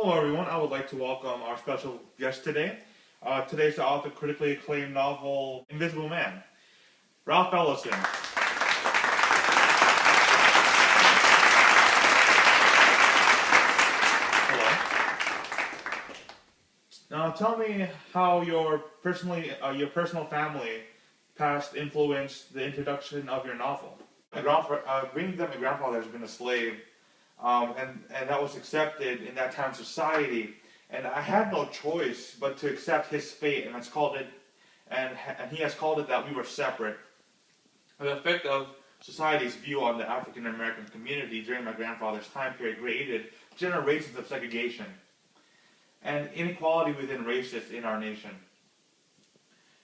Hello everyone, I would like to welcome our special guest today. Today's the author of critically acclaimed novel Invisible Man, Ralph Ellison. Hello. Now tell me how your personal family past influenced the introduction of your novel. Being that my grandfather has been a slave, and that was accepted in that time society, and I had no choice but to accept his fate, and he has called it that we were separate. The effect of society's view on the African American community during my grandfather's time period created generations of segregation and inequality within races in our nation.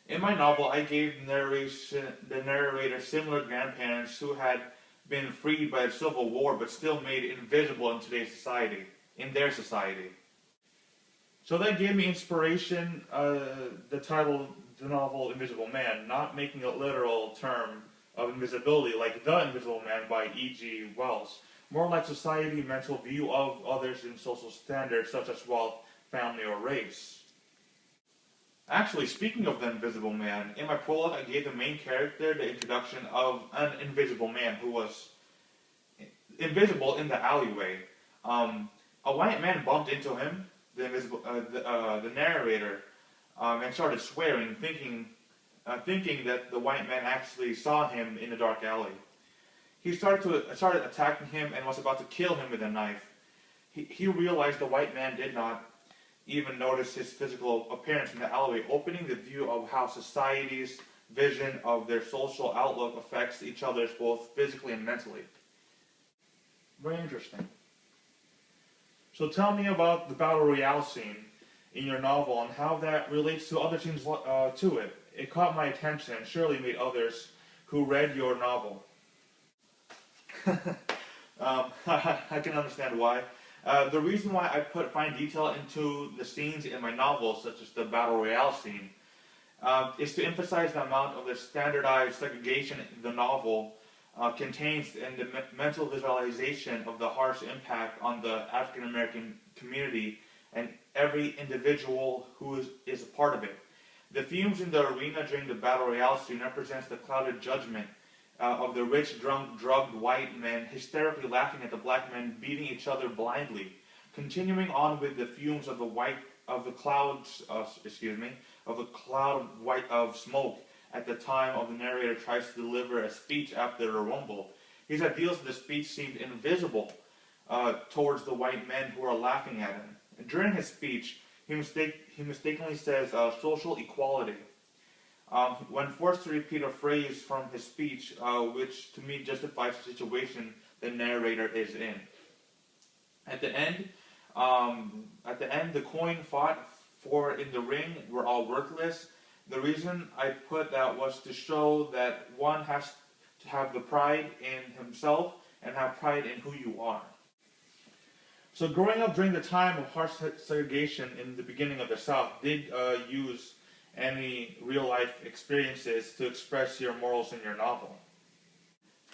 In my novel, I gave the narrator similar grandparents who had been freed by the Civil War but still made invisible in today's society, in their society. So that gave me inspiration, the title, the novel Invisible Man, not making a literal term of invisibility like The Invisible Man by Ms.Wells, more like society's mental view of others in social standards such as wealth, family, or race. Actually, speaking of the Invisible Man, in my prologue I gave the main character the introduction of an invisible man who was invisible in the alleyway. A white man bumped into him, the narrator, and started swearing, thinking that the white man actually saw him in the dark alley. He started attacking him and was about to kill him with a knife. He realized the white man did not even notice his physical appearance in the alleyway, opening the view of how society's vision of their social outlook affects each other both physically and mentally. Very interesting. So tell me about the battle royale scene in your novel and how that relates to other scenes to it. It caught my attention and surely made others who read your novel. I can understand why. The reason why I put fine detail into the scenes in my novel, such as the battle royale scene, is to emphasize the amount of the standardized segregation the novel contains and the mental visualization of the harsh impact on the African American community and every individual who is a part of it. The fumes in the arena during the battle royale scene represents the clouded judgment of the rich, drunk, drugged white men hysterically laughing at the black men beating each other blindly. Continuing on with the fumes of the cloud of smoke at the time of the narrator tries to deliver a speech after the rumble. His ideals of the speech seemed invisible towards the white men who are laughing at him. And during his speech, he mistakenly says social equality. When forced to repeat a phrase from his speech, which to me justifies the situation the narrator is in. At the end, the coin fought for in the ring were all worthless. The reason I put that was to show that one has to have the pride in himself and have pride in who you are. So growing up during the time of harsh segregation in the beginning of the South, did use any real-life experiences to express your morals in your novel?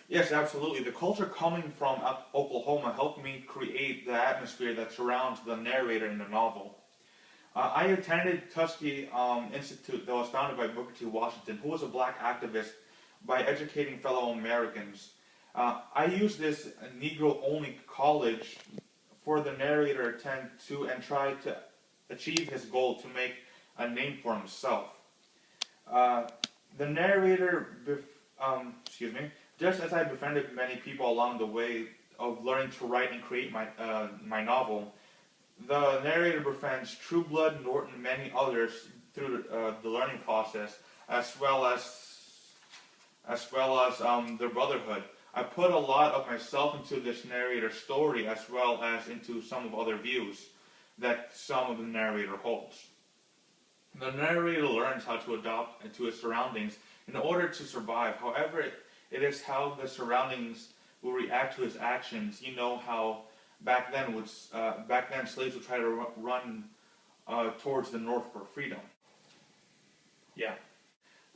Yes, absolutely. The culture coming from Oklahoma helped me create the atmosphere that surrounds the narrator in the novel. I attended Tuskegee Institute that was founded by Booker T. Washington, who was a black activist by educating fellow Americans. I used this Negro-only college for the narrator to attend to and try to achieve his goal to make a name for himself. The narrator, just as I befriended many people along the way of learning to write and create my novel, the narrator befriends True Blood, Norton, and many others through the learning process, as well as their brotherhood. I put a lot of myself into this narrator's story, as well as into some of other views that some of the narrator holds. The narrator learns how to adapt into his surroundings in order to survive. However, it is how the surroundings will react to his actions. You know how back then slaves would try to run towards the north for freedom. Yeah.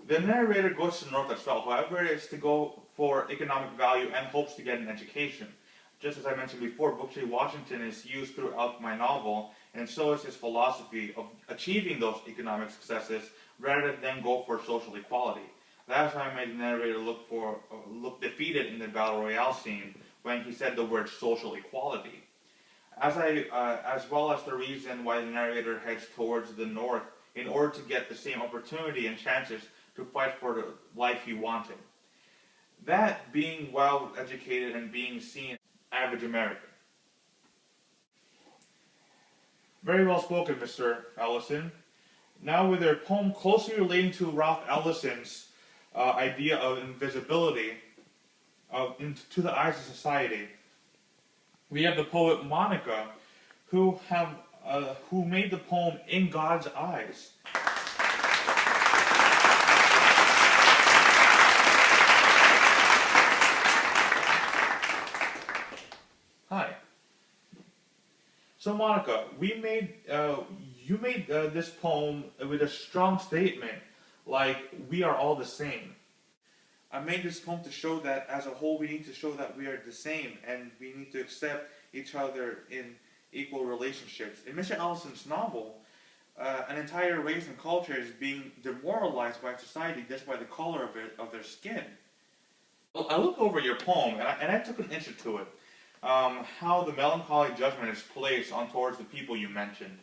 The narrator goes to the north as well. However, it's to go for economic value and hopes to get an education. Just as I mentioned before, Booker T. Washington is used throughout my novel, and so is his philosophy of achieving those economic successes rather than go for social equality. That's why I made the narrator look defeated in the battle royale scene when he said the word social equality. As well as the reason why the narrator heads towards the north in order to get the same opportunity and chances to fight for the life he wanted. That being well educated and being seen as average American. Very well spoken, Mr. Ellison. Now, with their poem closely relating to Ralph Ellison's idea of invisibility to the eyes of society, we have the poet Monica, who made the poem In God's Eyes. Hi. So Monica, you made this poem with a strong statement, like we are all the same. I made this poem to show that as a whole we need to show that we are the same and we need to accept each other in equal relationships. In Mr. Ellison's novel, an entire race and culture is being demoralized by society just by the color of their skin. I looked over your poem and I took an interest to it. How the melancholy judgment is placed on towards the people you mentioned.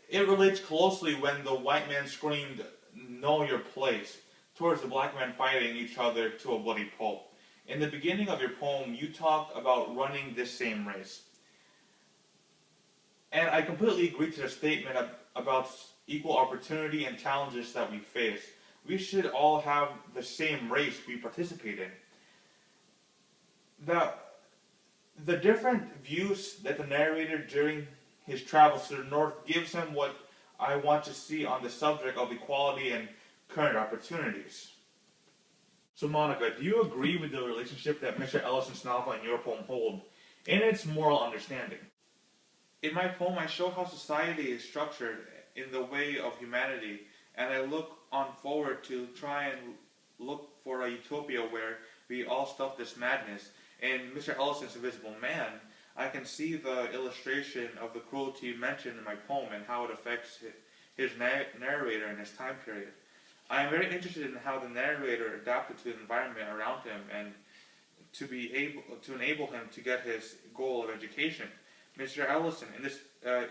It relates closely when the white man screamed, "Know your place," towards the black men fighting each other to a bloody pulp. In the beginning of your poem, you talk about running this same race. And I completely agree to the statement about equal opportunity and challenges that we face. We should all have the same race we participate in. The different views that the narrator during his travels to the north gives him what I want to see on the subject of equality and current opportunities. So Monica, do you agree with the relationship that Mr. Ellison's novel and your poem hold in its moral understanding? In my poem, I show how society is structured in the way of humanity, and I look on forward to try and look for a utopia where we all stop this madness. In Mr. Ellison's Invisible Man, I can see the illustration of the cruelty mentioned in my poem and how it affects his narrator in his time period. I am very interested in how the narrator adapted to the environment around him and to enable him to get his goal of education. Mr. Ellison, in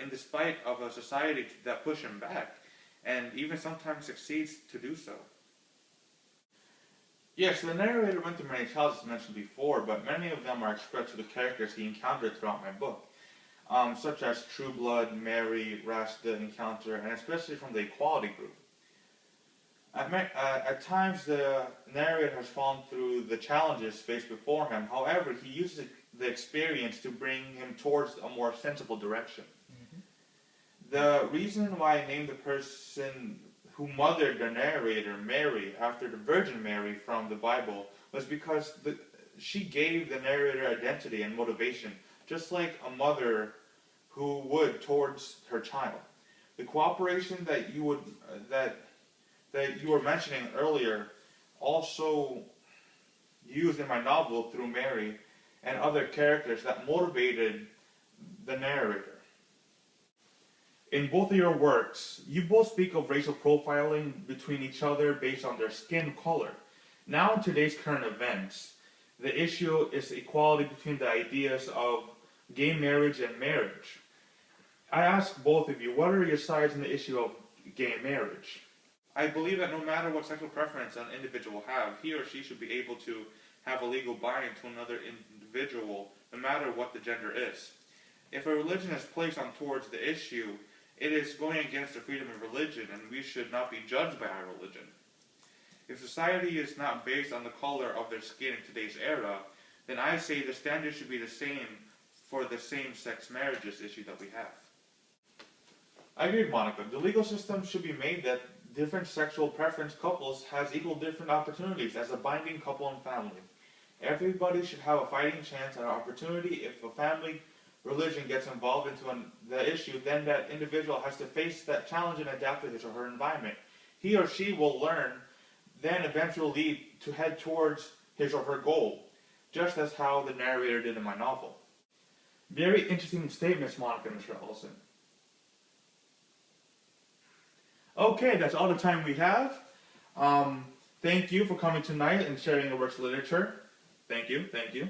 despite of a society that pushed him back, and even sometimes succeeds to do so. Yes, the narrator went through many challenges mentioned before, but many of them are expressed through the characters he encountered throughout my book, such as True Blood, Mary, Rasta, Encounter, and especially from the Equality group. At times, the narrator has fallen through the challenges faced before him. However, he uses the experience to bring him towards a more sensible direction. Mm-hmm. The reason why I named the person who mothered the narrator Mary after the Virgin Mary from the Bible was because she gave the narrator identity and motivation, just like a mother who would towards her child. The cooperation that you were mentioning earlier, also used in my novel through Mary and other characters that motivated the narrator. In both of your works, you both speak of racial profiling between each other based on their skin color. Now in today's current events, the issue is equality between the ideas of gay marriage and marriage. I ask both of you, what are your sides on the issue of gay marriage? I believe that no matter what sexual preference an individual have, he or she should be able to have a legal bind to another individual, no matter what the gender is. If a religion is placed on towards the issue, it is going against the freedom of religion, and we should not be judged by our religion. If society is not based on the color of their skin in today's era, then I say the standards should be the same for the same-sex marriages issue that we have. I agree, Monica. The legal system should be made that different sexual preference couples has equal different opportunities as a binding couple and family. Everybody should have a fighting chance and opportunity. If a family religion gets involved into the issue, then that individual has to face that challenge and adapt to his or her environment. He or she will learn, then eventually lead to head towards his or her goal. just as how the narrator did in my novel. Very interesting statements, Monica and Mr. Ellison. Okay, that's all the time we have. Thank you for coming tonight and sharing your works of literature. Thank you, thank you.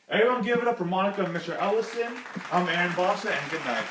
Everyone give it up for Monica and Mr. Ellison. I'm Aaron Bossa, and good night.